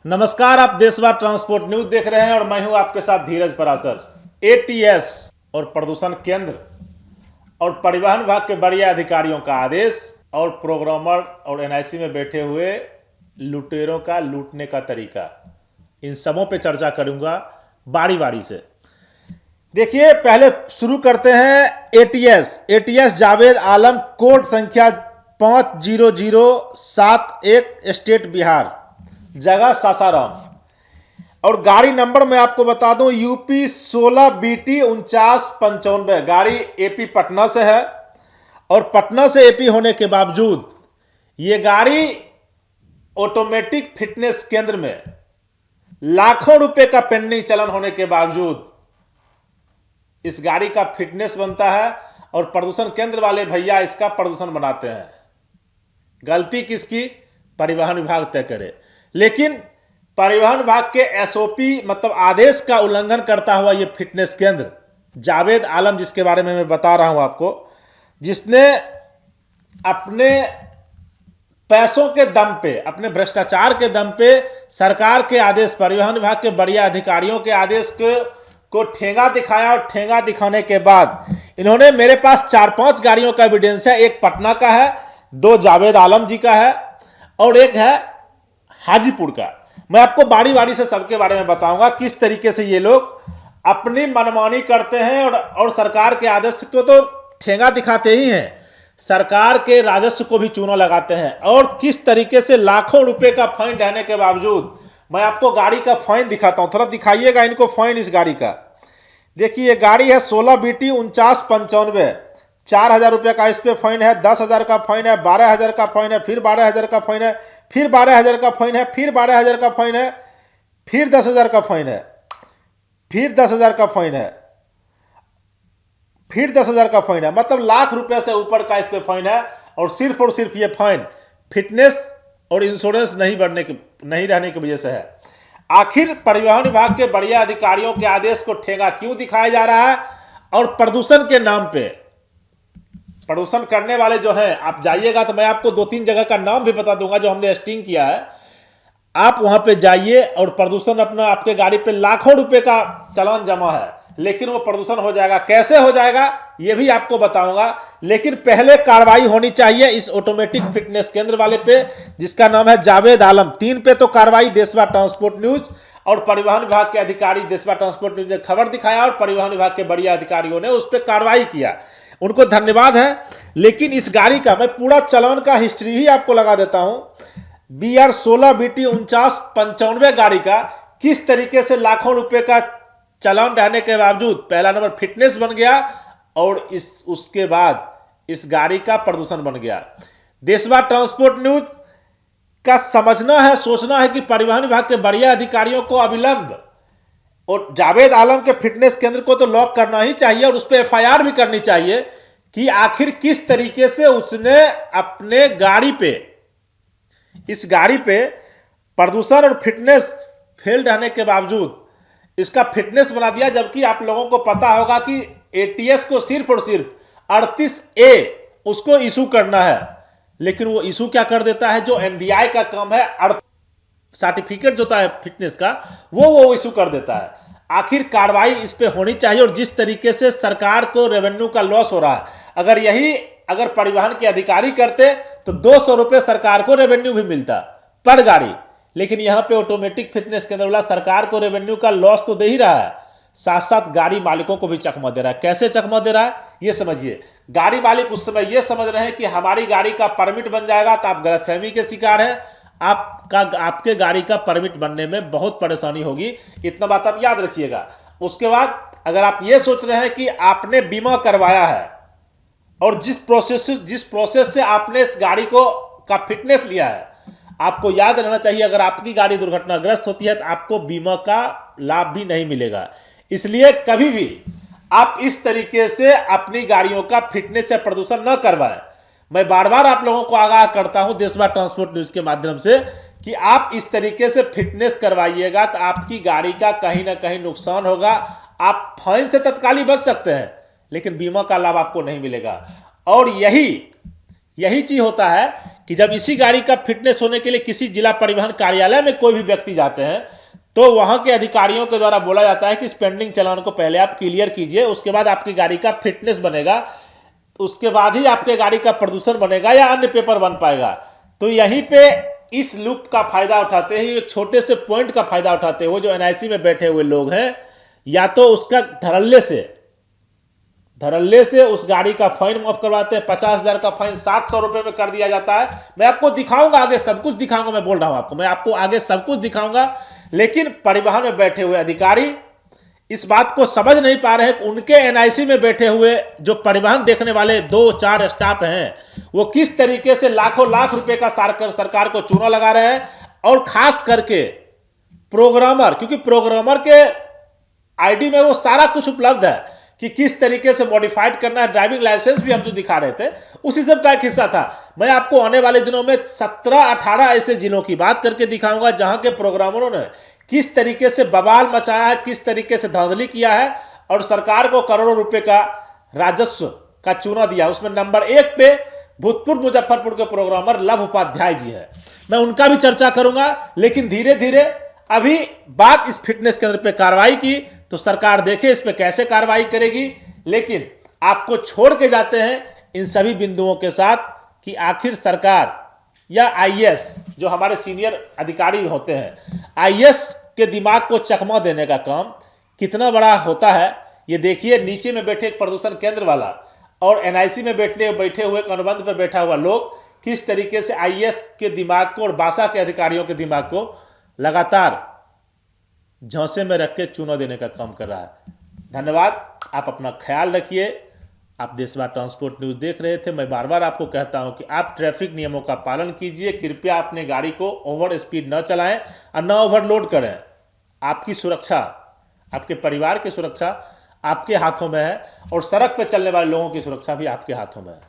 नमस्कार, आप देशवा ट्रांसपोर्ट न्यूज देख रहे हैं और मैं हूं आपके साथ धीरज परासर। एटीएस और प्रदूषण केंद्र और परिवहन विभाग के बड़े अधिकारियों का आदेश और प्रोग्रामर और एनआईसी में बैठे हुए लुटेरों का लूटने का तरीका, इन सबों पे चर्चा करूंगा बारी बारी से। देखिए, पहले शुरू करते हैं एटीएस जावेद आलम, कोड संख्या 5007 स्टेट बिहार, जगह सासाराम, और गाड़ी नंबर मैं आपको बता दूं यूपी 16BT 4995। गाड़ी एपी पटना से है और पटना से एपी होने के बावजूद ये गाड़ी ऑटोमेटिक फिटनेस केंद्र में लाखों रुपए का पेंडिंग चलन होने के बावजूद इस गाड़ी का फिटनेस बनता है और प्रदूषण केंद्र वाले भैया इसका प्रदूषण बनाते हैं। गलती किसकी? परिवहन विभाग तय करे। लेकिन परिवहन विभाग के एसओपी मतलब आदेश का उल्लंघन करता हुआ यह फिटनेस केंद्र जावेद आलम, जिसके बारे में मैं बता रहा हूं आपको, जिसने अपने पैसों के दम पे, अपने भ्रष्टाचार के दम पे सरकार के आदेश, परिवहन विभाग के बढ़िया अधिकारियों के आदेश को ठेंगा दिखाया और ठेंगा दिखाने के बाद इन्होंने, मेरे पास 4-5 गाड़ियों का एविडेंस है। एक पटना का है, 2 जावेद आलम जी का है और एक है हाजीपुर का। मैं आपको बारी बारी से सबके बारे में बताऊंगा किस तरीके से ये लोग अपनी मनमानी करते हैं और सरकार के आदेश को तो ठेंगा दिखाते ही हैं, सरकार के राजस्व को भी चूना लगाते हैं और किस तरीके से लाखों रुपए का फाइन रहने के बावजूद। मैं आपको गाड़ी का फाइन दिखाता हूं, थोड़ा दिखाइएगा इनको फाइन इस गाड़ी का। देखिए, ये गाड़ी है 16BT 4995, 4000 रुपये का इस पे फाइन है, 10,000 का फाइन है, 12,000 का फाइन है, फिर 12,000 का फाइन है, फिर 12,000 का फाइन है, फिर 12,000 का फाइन है, फिर 10,000 का फाइन है, फिर 10,000 का फाइन है, फिर 10,000 का फाइन है। मतलब लाख रुपए से ऊपर का इस पे फाइन है और सिर्फ ये फाइन फिटनेस और इंश्योरेंस नहीं रहने की वजह से है। आखिर परिवहन विभाग के बढ़िया अधिकारियों के आदेश को ठेंगा क्यों दिखाया जा रहा है? और प्रदूषण के नाम पे, प्रदूषण करने वाले जो हैं, आप जाइएगा तो मैं आपको 2-3 जगह का नाम भी बता दूंगा जो हमने स्टिंग किया है। आप वहां पे जाइए और प्रदूषण अपना, आपके गाड़ी पे लाखों रुपए का चालान जमा है, लेकिन वो प्रदूषण हो जाएगा। कैसे हो जाएगा ये भी आपको बताऊंगा, लेकिन पहले कार्रवाई होनी चाहिए इस ऑटोमेटिक फिटनेस केंद्र वाले पे, जिसका नाम है जावेद आलम। 3 पे तो कार्रवाई देशवा ट्रांसपोर्ट न्यूज और परिवहन विभाग के अधिकारी, देशवा ट्रांसपोर्ट न्यूज ने खबर दिखाया और परिवहन विभाग के बढ़िया अधिकारियों ने उस पर कार्रवाई किया, उनको धन्यवाद है। लेकिन इस गाड़ी का मैं पूरा चालान का हिस्ट्री ही आपको लगा देता हूं। BR 16BT 4995 गाड़ी का किस तरीके से लाखों रुपए का चालान रहने के बावजूद पहला नंबर फिटनेस बन गया और उसके बाद इस गाड़ी का प्रदूषण बन गया। देशवा ट्रांसपोर्ट न्यूज का समझना है, सोचना है कि परिवहन विभाग के बढ़िया अधिकारियों को अविलंब और जावेद आलम के फिटनेस केंद्र को तो लॉक करना ही चाहिए और उस पर FIR भी करनी चाहिए कि आखिर किस तरीके से उसने अपने गाड़ी पे, इस गाड़ी पे प्रदूषण और फिटनेस फेल रहने के बावजूद इसका फिटनेस बना दिया। जबकि आप लोगों को पता होगा कि एटीएस को सिर्फ और सिर्फ 38A उसको इशू करना है, लेकिन वो इशू क्या कर देता है, जो MDI का काम है, सर्टिफिकेट जो होता है फिटनेस का, वो इशू कर देता है। आखिर कार्रवाई इस पे होनी चाहिए। और जिस तरीके से सरकार को रेवेन्यू का लॉस हो रहा है, अगर परिवहन के अधिकारी करते तो 200 रुपये सरकार को रेवेन्यू भी मिलता पर गाड़ी। लेकिन यहां पे ऑटोमेटिक फिटनेस केंद्र वाला सरकार को रेवेन्यू का लॉस तो दे ही रहा है, साथ साथ गाड़ी मालिकों को भी चकमा दे रहा है। कैसे चकमा दे रहा है ये समझिए। गाड़ी मालिक उस समय ये समझ रहे हैं कि हमारी गाड़ी का परमिट बन जाएगा, तो आप गलतफहमी के शिकार हैं। आपके गाड़ी का परमिट बनने में बहुत परेशानी होगी, इतना बात आप याद रखिएगा। उसके बाद अगर आप ये सोच रहे हैं कि आपने बीमा करवाया है और जिस प्रोसेस से आपने इस गाड़ी का फिटनेस लिया है, आपको याद रहना चाहिए अगर आपकी गाड़ी दुर्घटनाग्रस्त होती है तो आपको बीमा का लाभ भी नहीं मिलेगा। इसलिए कभी भी आप इस तरीके से अपनी गाड़ियों का फिटनेस या प्रदूषण न करवाएं। मैं बार बार आप लोगों को आगाह करता हूं देशवा ट्रांसपोर्ट न्यूज के माध्यम से कि आप इस तरीके से फिटनेस करवाइएगा तो आपकी गाड़ी का कहीं ना कहीं नुकसान होगा। आप फाइन से तत्काल ही बच सकते हैं, लेकिन बीमा का लाभ आपको नहीं मिलेगा। और यही यही चीज होता है कि जब इसी गाड़ी का फिटनेस होने के लिए किसी जिला परिवहन कार्यालय में कोई भी व्यक्ति जाते हैं तो वहां के अधिकारियों के द्वारा बोला जाता है कि इस पेंडिंग चालान को पहले आप क्लियर कीजिए, उसके बाद आपकी गाड़ी का फिटनेस बनेगा, उसके बाद ही आपके गाड़ी का प्रदूषण बनेगा या अन्य पेपर बन पाएगा। तो यहीं पे इस लूप का फायदा उठाते हैं, एक छोटे से पॉइंट का फायदा उठाते हैं वो जो एनआईसी में बैठे हुए लोग हैं, या तो उसका धड़ल्ले से उस गाड़ी का फाइन माफ करवाते हैं। 50,000 का फाइन 700 रुपए में कर दिया जाता है। मैं आपको दिखाऊंगा, आगे सब कुछ दिखाऊंगा, मैं बोल रहा हूं आपको, मैं आपको आगे सब कुछ दिखाऊंगा। लेकिन परिवहन में बैठे हुए अधिकारी इस बात को समझ नहीं पा रहे कि उनके एनआईसी में बैठे हुए जो परिवहन देखने वाले 2-4 स्टाफ हैं वो किस तरीके से लाखों लाख रुपए का सरकार को चूना लगा रहे हैं। और खास करके प्रोग्रामर, क्योंकि प्रोग्रामर के आईडी में वो सारा कुछ उपलब्ध है कि किस तरीके से मॉडिफाइड करना है। ड्राइविंग लाइसेंस भी हम जो दिखा रहे थे उसी सब का एक हिस्सा था। मैं आपको आने वाले दिनों में 17-18 ऐसे जिलों की बात करके दिखाऊंगा जहां के प्रोग्रामरों ने किस तरीके से बवाल मचाया है, किस तरीके से धांधली किया है और सरकार को करोड़ों रुपए का राजस्व का चूना दिया। उसमें नंबर 1 पे भूतपूर्व मुजफ्फरपुर के प्रोग्रामर लव उपाध्याय जी है, मैं उनका भी चर्चा करूंगा। लेकिन धीरे धीरे अभी बात इस फिटनेस केंद्र पे कार्रवाई की तो सरकार देखे इस पे कैसे कार्रवाई करेगी। लेकिन आपको छोड़ के जाते हैं इन सभी बिंदुओं के साथ कि आखिर सरकार या आईएएस जो हमारे सीनियर अधिकारी होते हैं, आईएएस के दिमाग को चकमा देने का काम कितना बड़ा होता है ये देखिए। नीचे में बैठे एक प्रदूषण केंद्र वाला और एनआईसी में बैठे हुए एक अनुबंध पर बैठा हुआ लोग किस तरीके से आईएएस के दिमाग को और बासा के अधिकारियों के दिमाग को लगातार झांसे में रख के चूना देने का काम कर रहा है। धन्यवाद, आप अपना ख्याल रखिए। आप देशवा ट्रांसपोर्ट न्यूज़ देख रहे थे। मैं बार बार आपको कहता हूं कि आप ट्रैफिक नियमों का पालन कीजिए। कृपया अपने गाड़ी को ओवर स्पीड न चलाएं और न ओवरलोड करें। आपकी सुरक्षा, आपके परिवार की सुरक्षा आपके हाथों में है और सड़क पर चलने वाले लोगों की सुरक्षा भी आपके हाथों में है।